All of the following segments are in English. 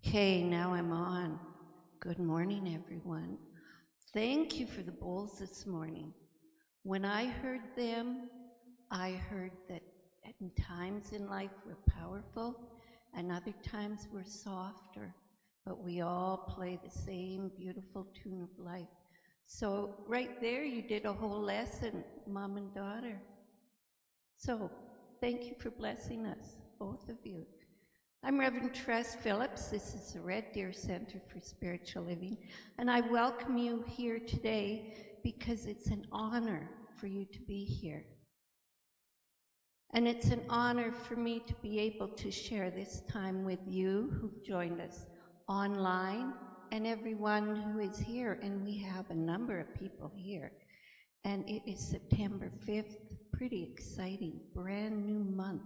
Okay, now I'm on. Good morning, everyone. Thank you for the bowls this morning. When I heard them, I heard that at times in life we're powerful and other times we're softer, but we all play the same beautiful tune of life. So right there you did a whole lesson, mom and daughter. So thank you for blessing us, both of you. I'm Reverend Tress Phillips. This is the Red Deer Center for Spiritual Living, and I welcome you here today because it's an honor for you to be here. And it's an honor for me to be able to share this time with you who've joined us online and everyone who is here, and we have a number of people here. And it is September 5th, pretty exciting, brand new month.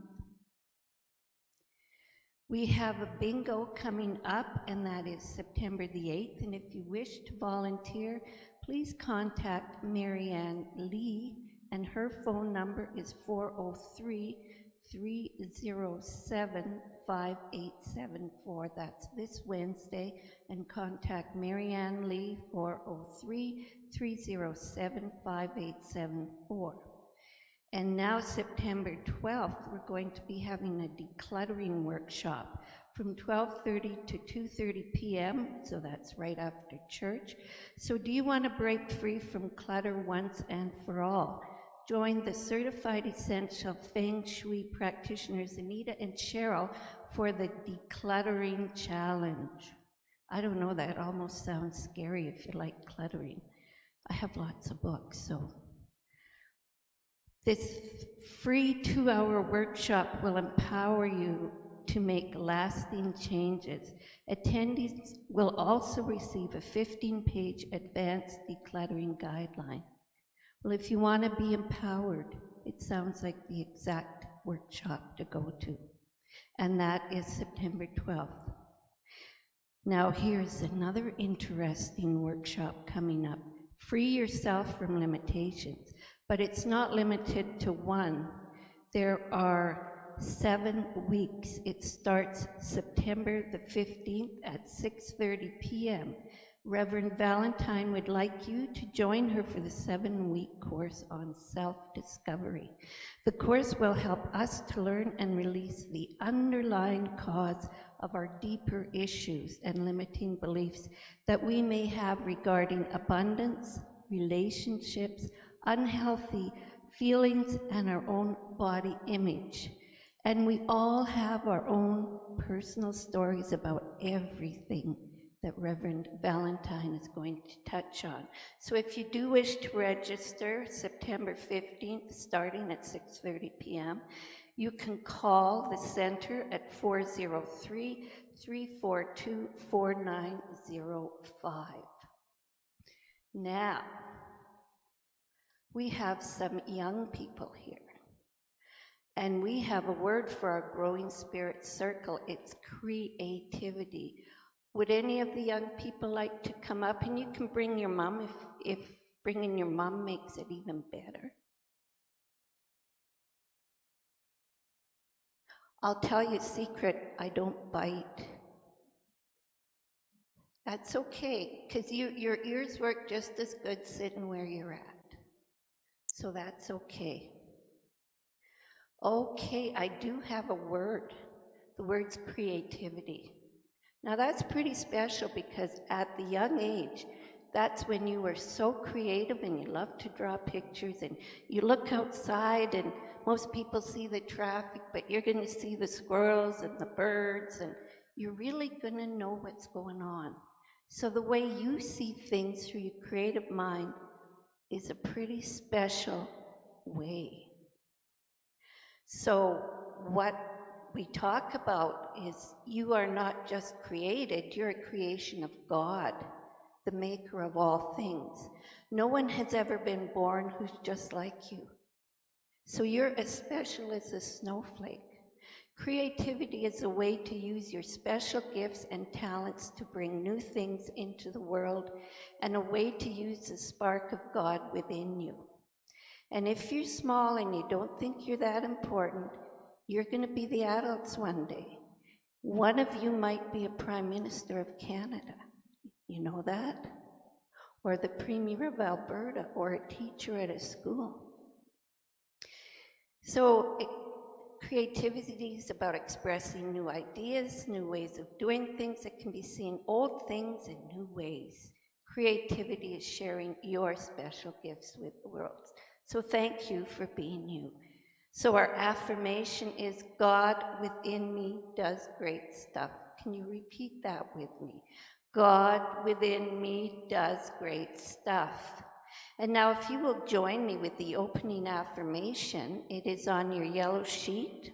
We have a bingo coming up, and that is September the 8th. And if you wish to volunteer, please contact Marianne Lee, and her phone number is 403-307-5874. That's this Wednesday. And contact Marianne Lee, 403-307-5874. And now September 12th, we're going to be having a decluttering workshop from 12:30 to 2:30 p.m., so that's right after church. So do you want to break free from clutter once and for all? Join the Certified Essential Feng Shui practitioners Anita and Cheryl for the Decluttering Challenge. I don't know, that almost sounds scary if you like cluttering. I have lots of books, so. This free 2-hour workshop will empower you to make lasting changes. Attendees will also receive a 15-page advanced decluttering guideline. Well, if you want to be empowered, it sounds like the exact workshop to go to. And that is September 12th. Now here's another interesting workshop coming up. Free yourself from limitations. But it's not limited to one. There are 7 weeks. It starts September the 15th at 6:30 p.m. Reverend Valentine would like you to join her for the 7-week course on self-discovery. The course will help us to learn and release the underlying cause of our deeper issues and limiting beliefs that we may have regarding abundance, relationships, unhealthy feelings, and our own body image. And we all have our own personal stories about everything that Reverend Valentine is going to touch on. So if you do wish to register September 15th, starting at 6:30 p.m., you can call the center at 403-342-4905. Now, we have some young people here, and we have a word for our growing spirit circle. It's creativity. Would any of the young people like to come up? And you can bring your mom if bringing your mom makes it even better. I'll tell you a secret, I don't bite. That's okay, because your ears work just as good sitting where you're at. So that's okay. Okay, I do have a word. The word's creativity. Now that's pretty special because at the young age, that's when you were so creative and you love to draw pictures and you look outside and most people see the traffic, but you're going to see the squirrels and the birds and you're really going to know what's going on. So the way you see things through your creative mind is a pretty special way. So what we talk about is you are not just created, you're a creation of God, the maker of all things. No one has ever been born who's just like you. So you're as special as a snowflake. Creativity is a way to use your special gifts and talents to bring new things into the world and a way to use the spark of God within you. And if you're small and you don't think you're that important, you're going to be the adults one day. One of you might be a Prime Minister of Canada. You know that? Or the Premier of Alberta, or a teacher at a school. So creativity is about expressing new ideas, new ways of doing things that can be seen, old things in new ways. Creativity is sharing your special gifts with the world. So thank you for being you. So our affirmation is, God within me does great stuff. Can you repeat that with me? God within me does great stuff. And now if you will join me with the opening affirmation, it is on your yellow sheet.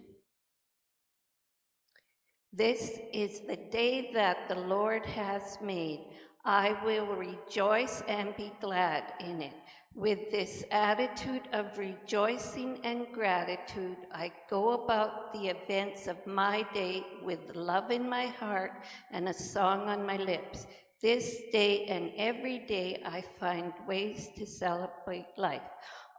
This is the day that the Lord has made. I will rejoice and be glad in it. With this attitude of rejoicing and gratitude, I go about the events of my day with love in my heart and a song on my lips. This day and every day I find ways to celebrate life.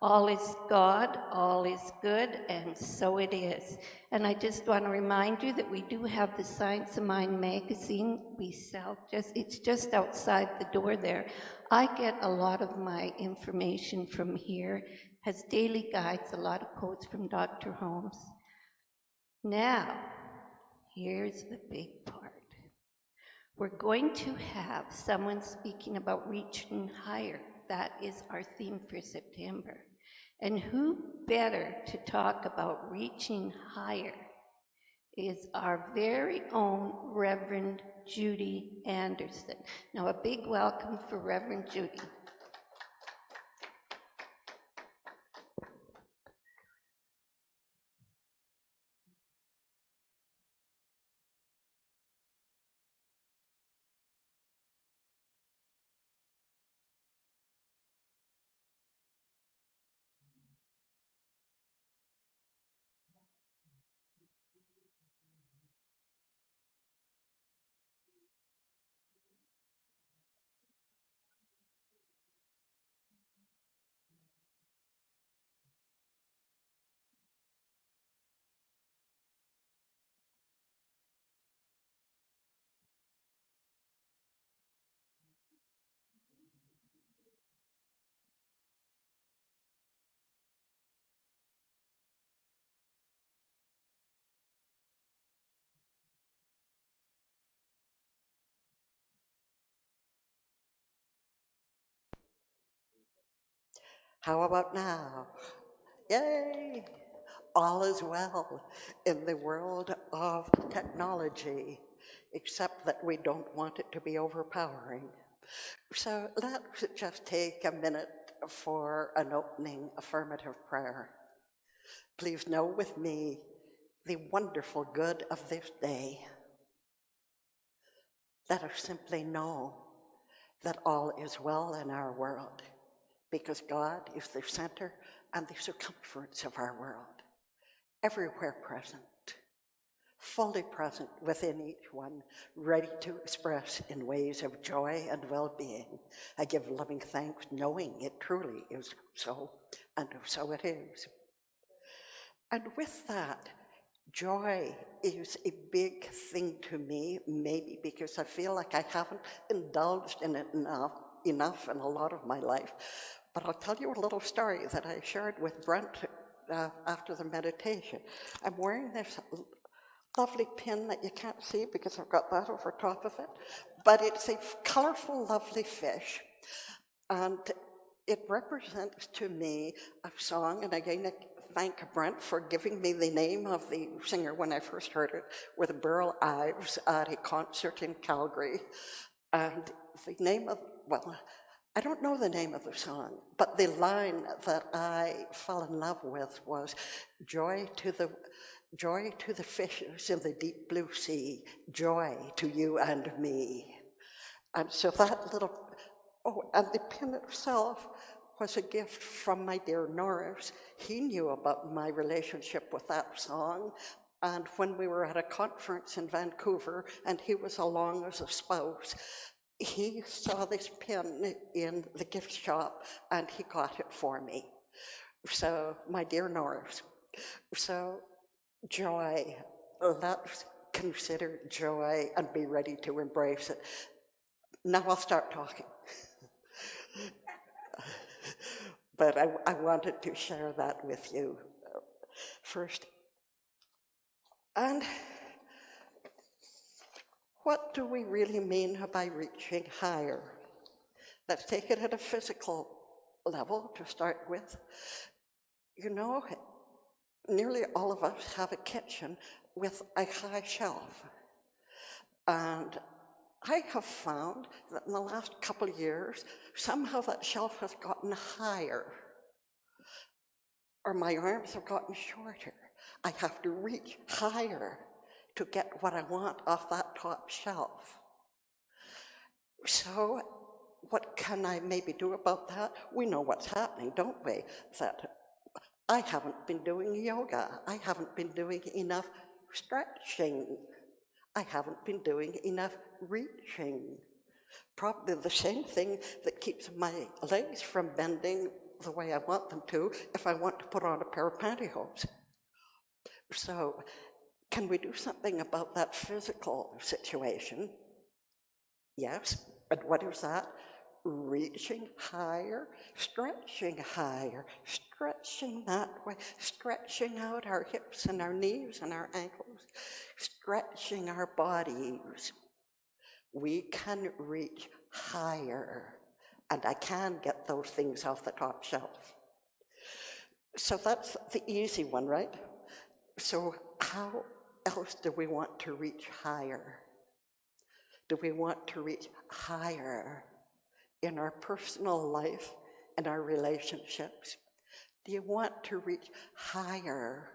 All is God, all is good, and so it is. And I just want to remind you that we do have the Science of Mind magazine. We sell it's just outside the door there. I get a lot of my information from here, has daily guides, a lot of quotes from Dr. Holmes. Now, here's the big part. We're going to have someone speaking about reaching higher. That is our theme for September. And who better to talk about reaching higher is our very own Reverend Judy Andersen. Now, a big welcome for Reverend Judy. How about now? Yay! All is well in the world of technology, except that we don't want it to be overpowering. So let's just take a minute for an opening affirmative prayer. Please know with me the wonderful good of this day. Let us simply know that all is well in our world, because God is the center and the circumference of our world, everywhere present, fully present within each one, ready to express in ways of joy and well-being. I give loving thanks, knowing it truly is so, and so it is. And with that, joy is a big thing to me, maybe because I feel like I haven't indulged in it enough in a lot of my life. But I'll tell you a little story that I shared with Brent after the meditation. I'm wearing this lovely pin that you can't see because I've got that over top of it, but it's a colorful, lovely fish. And it represents to me a song, and again, I thank Brent for giving me the name of the singer when I first heard it, with Burl Ives at a concert in Calgary. And the name of, well, I don't know the name of the song, but the line that I fell in love with was, joy to the fishes in the deep blue sea, joy to you and me. And so that little, and the pin itself was a gift from my dear Norris. He knew about my relationship with that song. And when we were at a conference in Vancouver and he was along as a spouse, he saw this pin in the gift shop and he got it for me. So, my dear Norris, so joy, let's consider joy and be ready to embrace it. Now I'll start talking. But I wanted to share that with you first. And what do we really mean by reaching higher? Let's take it at a physical level to start with. You know, nearly all of us have a kitchen with a high shelf. And I have found that in the last couple of years, somehow that shelf has gotten higher, or my arms have gotten shorter. I have to reach higher to get what I want off that top shelf. So what can I maybe do about that? We know what's happening, don't we? That I haven't been doing yoga. I haven't been doing enough stretching. I haven't been doing enough reaching. Probably the same thing that keeps my legs from bending the way I want them to if I want to put on a pair of pantyhose. So can we do something about that physical situation? Yes. And what is that? Reaching higher, stretching that way, stretching out our hips and our knees and our ankles, stretching our bodies. We can reach higher, and I can get those things off the top shelf. So that's the easy one, right? So how else do we want to reach higher? Do we want to reach higher in our personal life and our relationships? Do you want to reach higher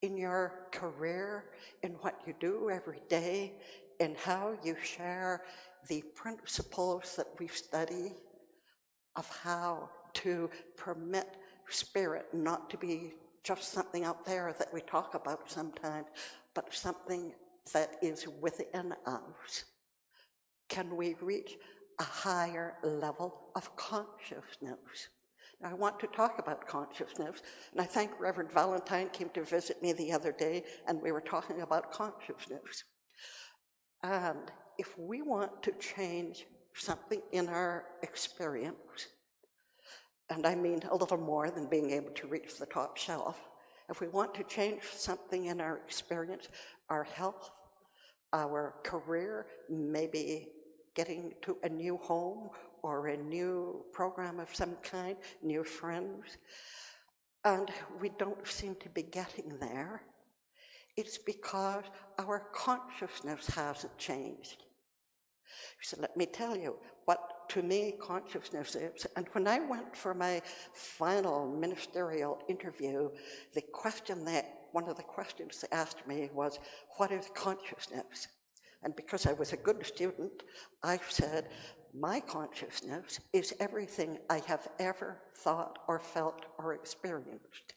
in your career, in what you do every day, in how you share the principles that we study of how to permit spirit not to be just something out there that we talk about sometimes, but something that is within us? Can we reach a higher level of consciousness? Now, I want to talk about consciousness, and I think Reverend Valentine came to visit me the other day, and we were talking about consciousness. And if we want to change something in our experience, and I mean a little more than being able to reach the top shelf, if we want to change something in our experience, our health, our career, maybe getting to a new home or a new program of some kind, new friends, and we don't seem to be getting there, it's because our consciousness hasn't changed. So let me tell you what, to me, consciousness is. And when I went for my final ministerial interview, one of the questions they asked me was, what is consciousness? And because I was a good student, I said, my consciousness is everything I have ever thought or felt or experienced.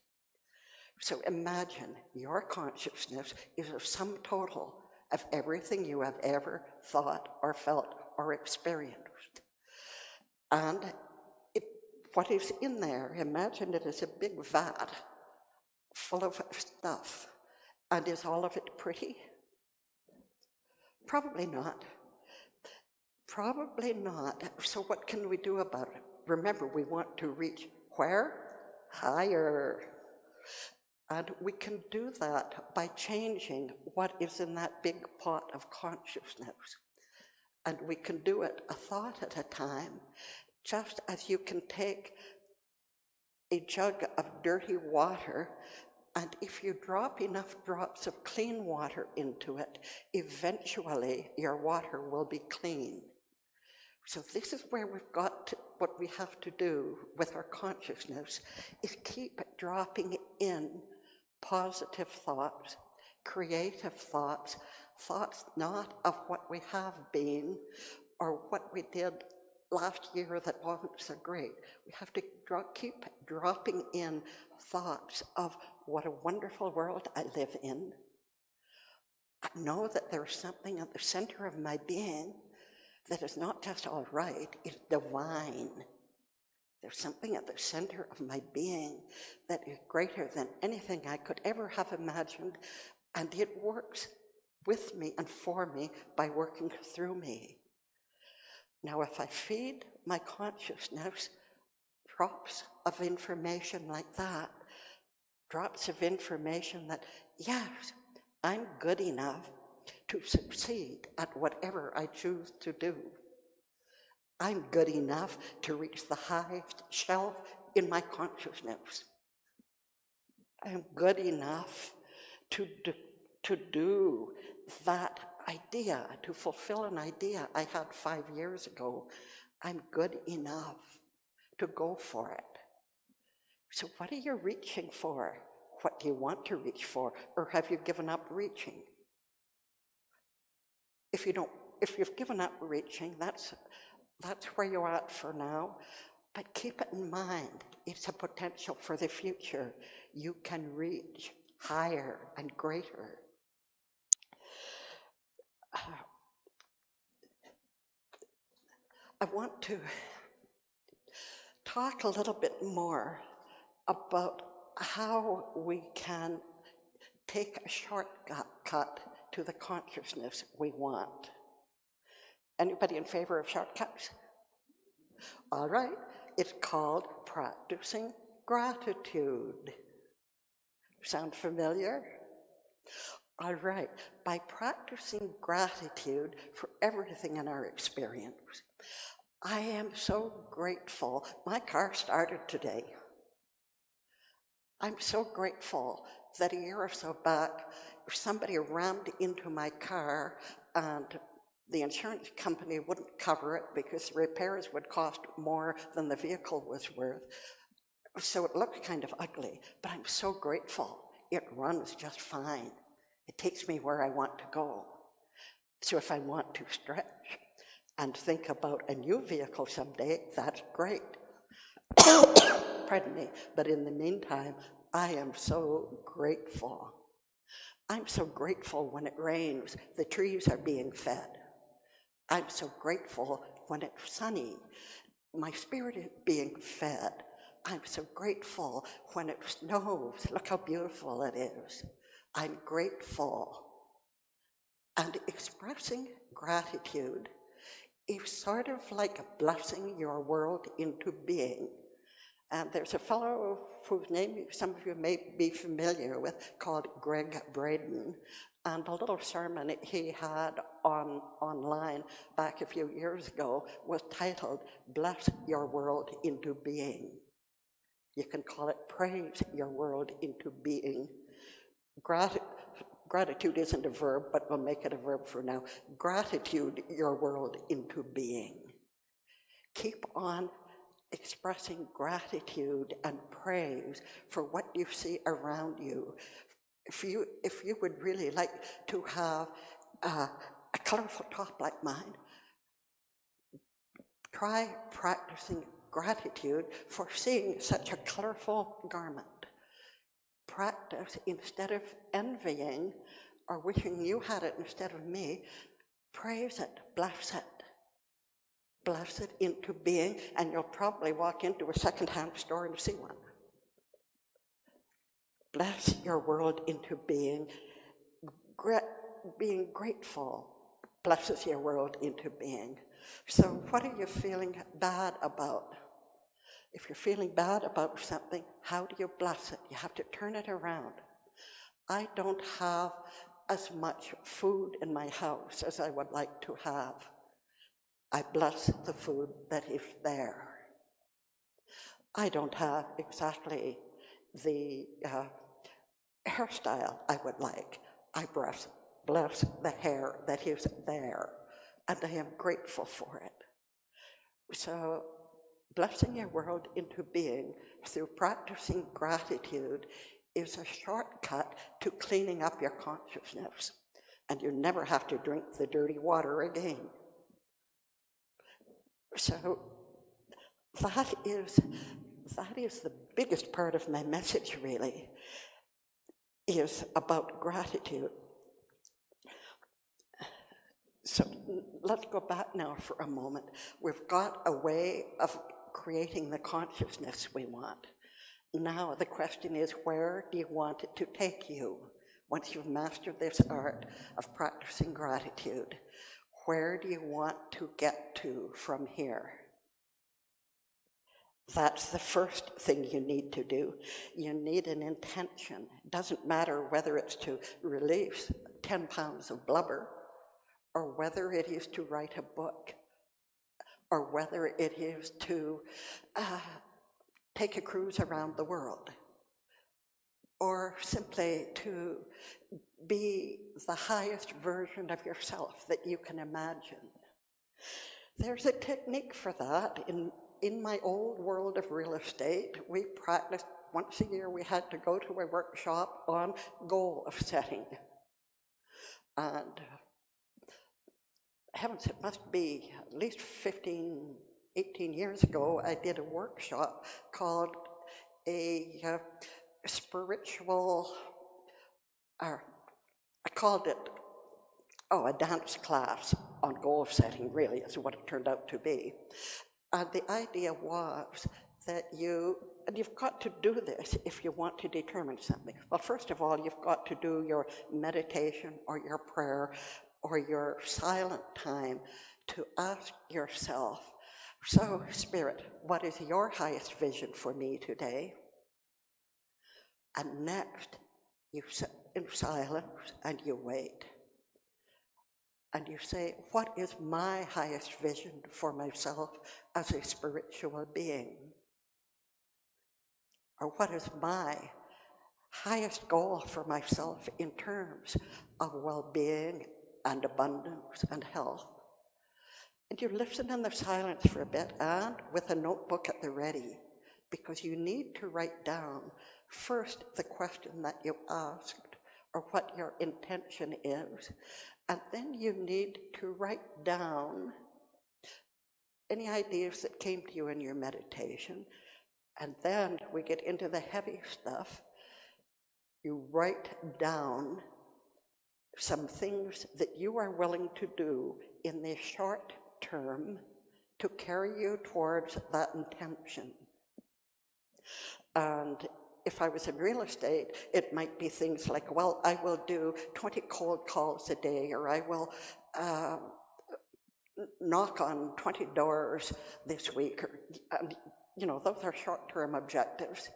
So imagine your consciousness is a sum total of everything you have ever thought or felt or experienced. And what is in there, imagine it as a big vat full of stuff. And is all of it pretty? Probably not. Probably not. So what can we do about it? Remember, we want to reach where? Higher. And we can do that by changing what is in that big pot of consciousness. And we can do it a thought at a time, just as you can take a jug of dirty water, and if you drop enough drops of clean water into it, eventually your water will be clean. So this is where what we have to do with our consciousness is keep dropping in positive thoughts, creative thoughts, thoughts not of what we have been or what we did last year that wasn't so great. We have to keep dropping in thoughts of what a wonderful world I live in. I know that there's something at the center of my being that is not just all right, it's divine. There's something at the center of my being that is greater than anything I could ever have imagined, and it works with me and for me by working through me. Now, if I feed my consciousness drops of information like that, drops of information that, yes, I'm good enough to succeed at whatever I choose to do. I'm good enough to reach the highest shelf in my consciousness. I'm good enough to do that idea, to fulfill an idea I had 5 years ago. I'm good enough to go for it. So what are you reaching for? What do you want to reach for? Or have you given up reaching? If you've given up reaching, that's where you're at for now. But keep it in mind, it's a potential for the future. You can reach higher and greater. I want to talk a little bit more about how we can take a shortcut to the consciousness we want. Anybody in favor of shortcuts? All right, it's called practicing gratitude. Sound familiar? All right, by practicing gratitude for everything in our experience, I am so grateful. My car started today. I'm so grateful that a year or so back, somebody rammed into my car and the insurance company wouldn't cover it because repairs would cost more than the vehicle was worth. So it looked kind of ugly, but I'm so grateful. It runs just fine. It takes me where I want to go. So if I want to stretch and think about a new vehicle someday, that's great. Pardon me, but in the meantime, I am so grateful. I'm so grateful when it rains, the trees are being fed. I'm so grateful when it's sunny, my spirit is being fed. I'm so grateful when it snows, look how beautiful it is. I'm grateful. And expressing gratitude is sort of like blessing your world into being. And there's a fellow whose name some of you may be familiar with called Greg Braden. And a little sermon he had online back a few years ago was titled, Bless Your World into Being. You can call it Praise Your World into Being. Gratitude isn't a verb, but we'll make it a verb for now. Gratitude your world into being. Keep on expressing gratitude and praise for what you see around you. If you would really like to have a colorful top like mine, try practicing gratitude for seeing such a colorful garment. Practice, instead of envying or wishing you had it instead of me, praise it, bless it. Bless it into being, and you'll probably walk into a secondhand store and see one. Bless your world into being. Being grateful blesses your world into being. So what are you feeling bad about? If you're feeling bad about something, how do you bless it? You have to turn it around. I don't have as much food in my house as I would like to have. I bless the food that is there. I don't have exactly the hairstyle I would like. I bless the hair that is there, and I am grateful for it. So blessing your world into being through practicing gratitude is a shortcut to cleaning up your consciousness, and you never have to drink the dirty water again. So that is the biggest part of my message, really, is about gratitude. So let's go back now for a moment. We've got a way of creating the consciousness we want. Now the question is, where do you want it to take you? once you've mastered this art of practicing gratitude, where do you want to get to from here? That's the first thing you need to do. You need an intention. It doesn't matter whether it's to release 10 pounds of blubber, or whether it is to write a book, or whether it is to take a cruise around the world, or simply to be the highest version of yourself that you can imagine. There's a technique for that. In my old world of real estate, we practiced once a year. We had to go to a workshop on goal setting. And heavens, it must be at least 15, 18 years ago, I did a workshop called a spiritual, I called it, a dance class on goal setting, really, is what it turned out to be. And the idea was that you've got to do this if you want to determine something. Well, first of all, you've got to do your meditation or your prayer or your silent time to ask yourself, so, Spirit, what is your highest vision for me today? And next, you sit in silence and you wait. And you say, what is my highest vision for myself as a spiritual being? Or what is my highest goal for myself in terms of well-being and abundance and health? And you listen in the silence for a bit, and with a notebook at the ready, because you need to write down first the question that you asked, or what your intention is, and then you need to write down any ideas that came to you in your meditation. And then we get into the heavy stuff. You write down some things that you are willing to do in the short term to carry you towards that intention. And if I was in real estate, it might be things like, well, I will do 20 cold calls a day, or I will knock on 20 doors this week. Those are short-term objectives.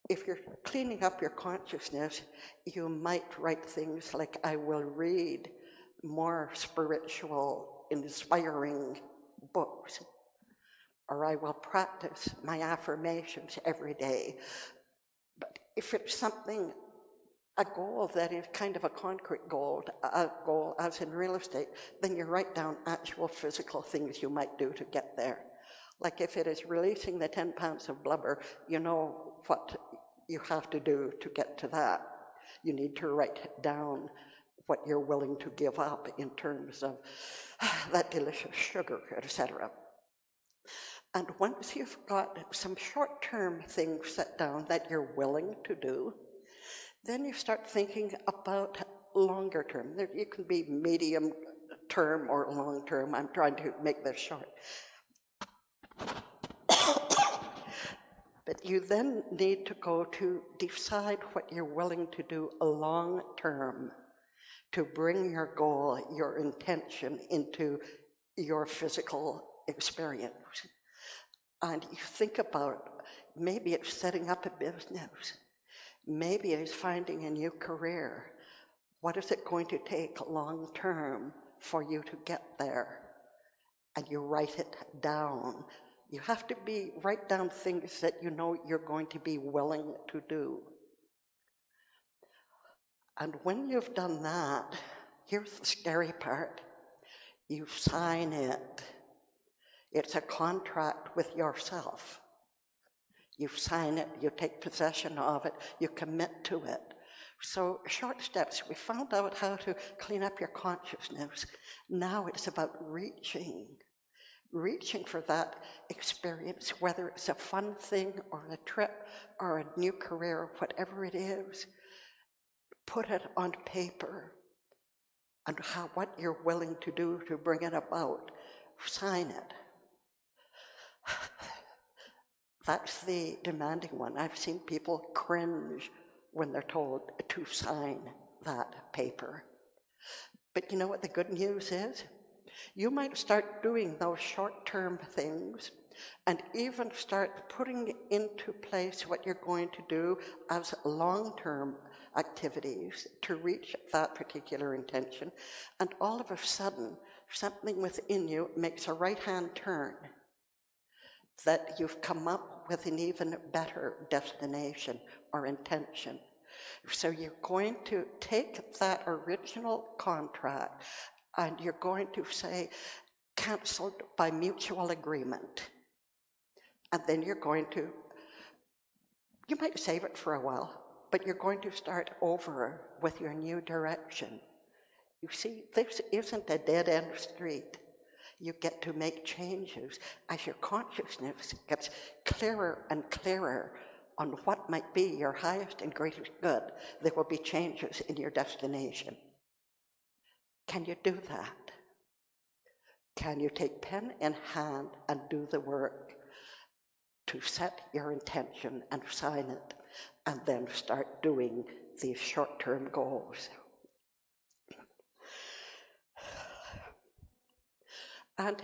If you're cleaning up your consciousness, you might write things like, I will read more spiritual, inspiring books, or I will practice my affirmations every day. But if it's something, a goal that is kind of a concrete goal as in real estate, then you write down actual physical things you might do to get there. Like if it is releasing the 10 pounds of blubber, you know what you have to do to get to that. You need to write down what you're willing to give up in terms of that delicious sugar, etc. And once you've got some short-term things set down that you're willing to do, then you start thinking about longer term. You can be medium term or long term. I'm trying to make this short. But you then need to go to decide what you're willing to do long term to bring your goal, your intention into your physical experience. And you think about, maybe it's setting up a business. Maybe it's finding a new career. What is it going to take long term for you to get there? And you write it down. You have to write down things that you know you're going to be willing to do. And when you've done that, here's the scary part. You sign it. It's a contract with yourself. You sign it, you take possession of it, you commit to it. So short steps, we found out how to clean up your consciousness. Now it's about reaching for that experience, whether it's a fun thing or a trip or a new career, whatever it is. Put it on paper and what you're willing to do to bring it about. Sign it. That's the demanding one. I've seen people cringe when they're told to sign. that paper. But you know what the good news is? You might start doing those short-term things and even start putting into place what you're going to do as long-term activities to reach that particular intention. And all of a sudden, something within you makes a right-hand turn that you've come up with an even better destination or intention. So you're going to take that original contract and you're going to say, canceled by mutual agreement. And then you're going to, you might save it for a while, but you're going to start over with your new direction. You see, this isn't a dead-end street. You get to make changes as your consciousness gets clearer and clearer on what might be your highest and greatest good. There will be changes in your destination. Can you do that? Can you take pen in hand and do the work to set your intention and sign it, and then start doing these short-term goals? And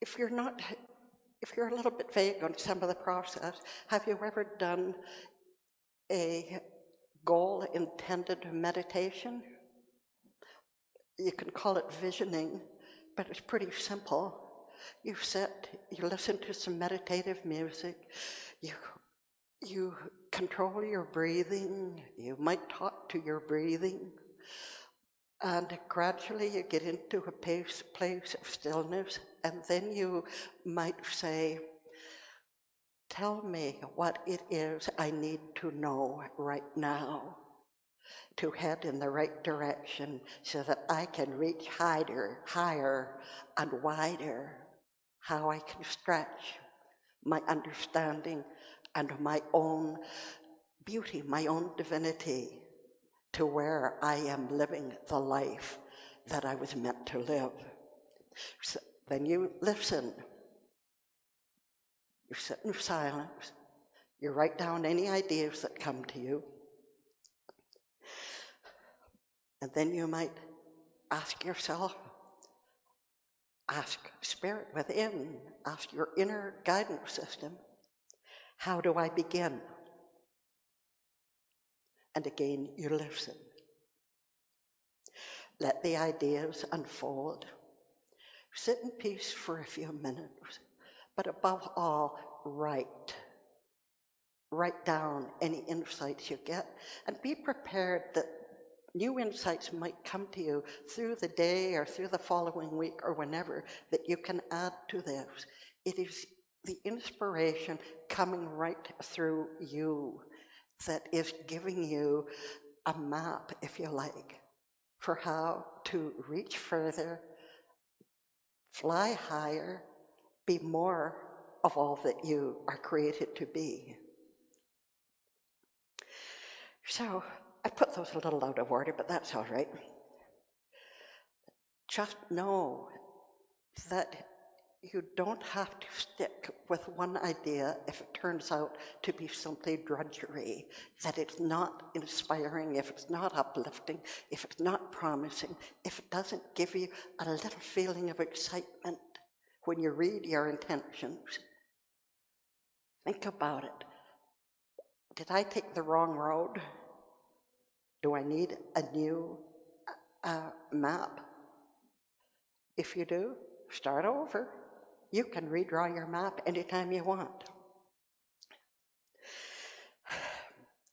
if you're a little bit vague on some of the process, have you ever done a goal-intended meditation? You can call it visioning, but it's pretty simple. You sit, you listen to some meditative music, you control your breathing, you might talk to your breathing, and gradually you get into a place of stillness, and then you might say, tell me what it is I need to know right now to head in the right direction so that I can reach higher and wider, how I can stretch my understanding and my own beauty, my own divinity, to where I am living the life that I was meant to live. So then you listen. You sit in silence. You write down any ideas that come to you. And then you might ask yourself, ask spirit within, ask your inner guidance system, how do I begin? And again, you listen. Let the ideas unfold. Sit in peace for a few minutes, but above all, write. Write down any insights you get, and be prepared that new insights might come to you through the day or through the following week or whenever that you can add to this. It is the inspiration coming right through you that is giving you a map, if you like, for how to reach further, fly higher, be more of all that you are created to be. So I put those a little out of order, but that's all right. Just know that you don't have to stick with one idea if it turns out to be simply drudgery, that it's not inspiring, if it's not uplifting, if it's not promising, if it doesn't give you a little feeling of excitement when you read your intentions. Think about it. Did I take the wrong road? Do I need a new map? If you do, start over. You can redraw your map anytime you want.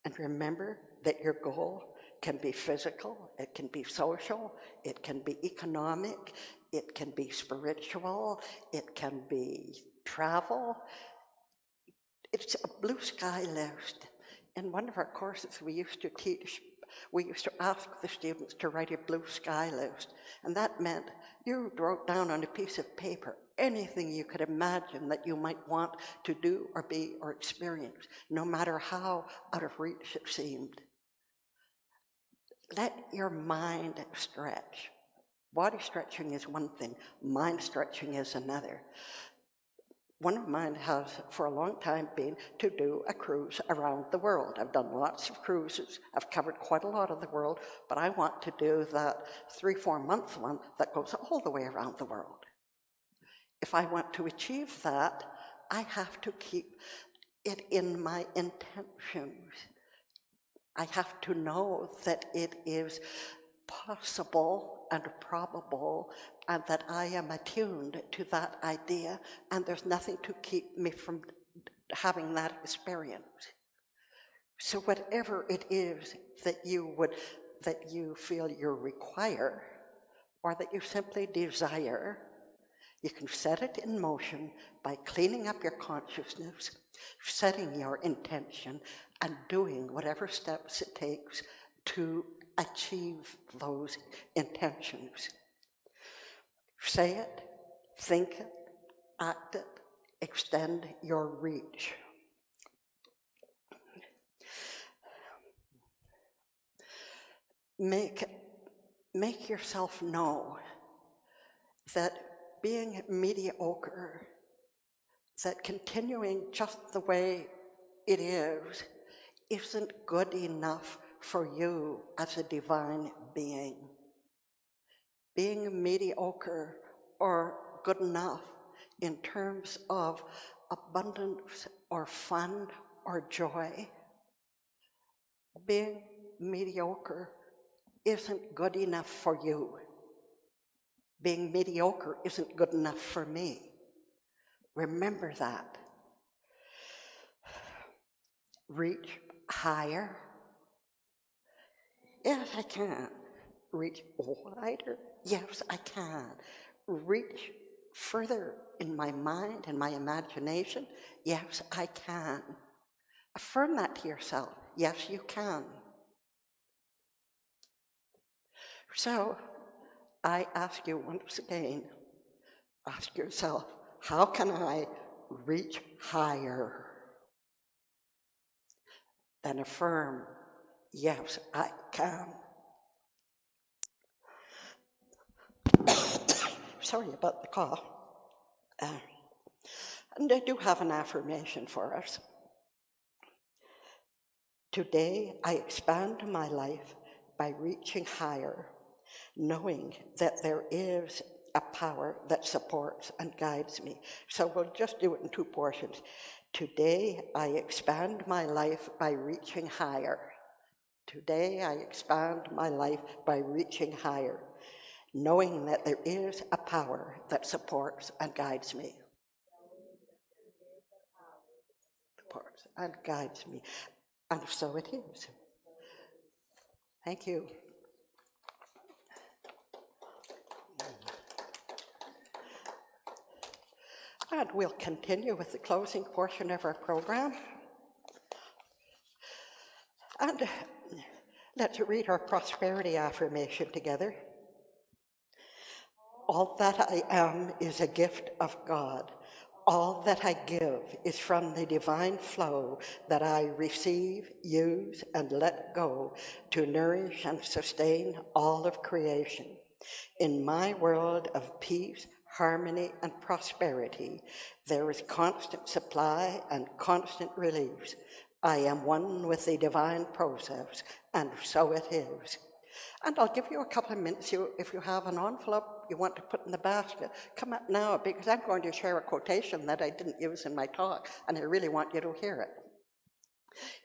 And remember that your goal can be physical, it can be social, it can be economic, it can be spiritual, it can be travel. It's a blue sky list. In one of our courses we used to ask the students to write a blue sky list, and that meant you wrote down on a piece of paper anything you could imagine that you might want to do or be or experience, no matter how out of reach it seemed. Let your mind stretch. Body stretching is one thing, mind stretching is another. One of mine has, for a long time, been to do a cruise around the world. I've done lots of cruises. I've covered quite a lot of the world, but I want to do that 3-4 month one that goes all the way around the world. If I want to achieve that, I have to keep it in my intentions. I have to know that it is possible and probable, and that I am attuned to that idea, and there's nothing to keep me from having that experience. So whatever it is that you feel you require, or that you simply desire, you can set it in motion by cleaning up your consciousness, setting your intention, and doing whatever steps it takes to achieve those intentions. Say it, think it, act it, extend your reach. Make yourself know that being mediocre, that continuing just the way it is, isn't good enough for you as a divine being. Being mediocre or good enough in terms of abundance or fun or joy, being mediocre isn't good enough for you. Being mediocre isn't good enough for me. Remember that. Reach higher. Yes, I can. Reach wider. Yes, I can. Reach further in my mind and my imagination. Yes, I can. Affirm that to yourself. Yes, you can. So, I ask you once again, ask yourself, how can I reach higher? Then affirm, yes, I can. Sorry about the cough. And I do have an affirmation for us. Today, I expand my life by reaching higher, knowing that there is a power that supports and guides me. So we'll just do it in 2 portions. Today, I expand my life by reaching higher. Today, I expand my life by reaching higher, knowing that there is a power that supports and guides me. Supports and guides me. And so it is. Thank you. And we'll continue with the closing portion of our program. And let's read our prosperity affirmation together. All that I am is a gift of God. All that I give is from the divine flow that I receive, use, and let go to nourish and sustain all of creation. In my world of peace, harmony, and prosperity, there is constant supply and constant release. I am one with the divine process, and so it is. And I'll give you a couple of minutes. If you have an envelope you want to put in the basket, come up now, because I'm going to share a quotation that I didn't use in my talk, and I really want you to hear it.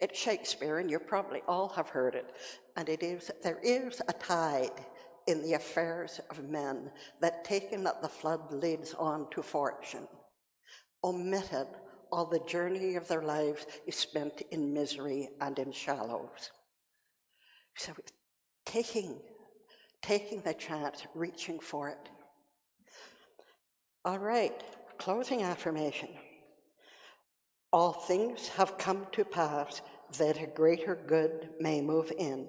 It's Shakespeare, and you probably all have heard it, and it is, there is a tide in the affairs of men that taken at the flood leads on to fortune. Omitted, all the journey of their lives is spent in misery and in shallows. So taking the chance, reaching for it. All right, closing affirmation. All things have come to pass that a greater good may move in.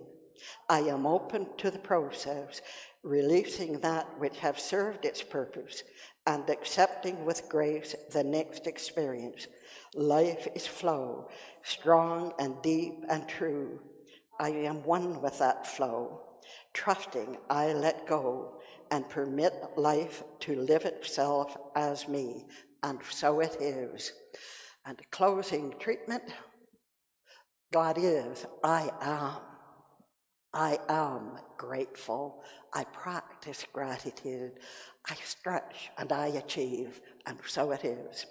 I am open to the process, releasing that which has served its purpose and accepting with grace the next experience. Life is flow, strong and deep and true. I am one with that flow. Trusting, I let go and permit life to live itself as me. and so it is. And the closing treatment, God is, I am. I am grateful. I practice gratitude. I stretch and I achieve, and so it is.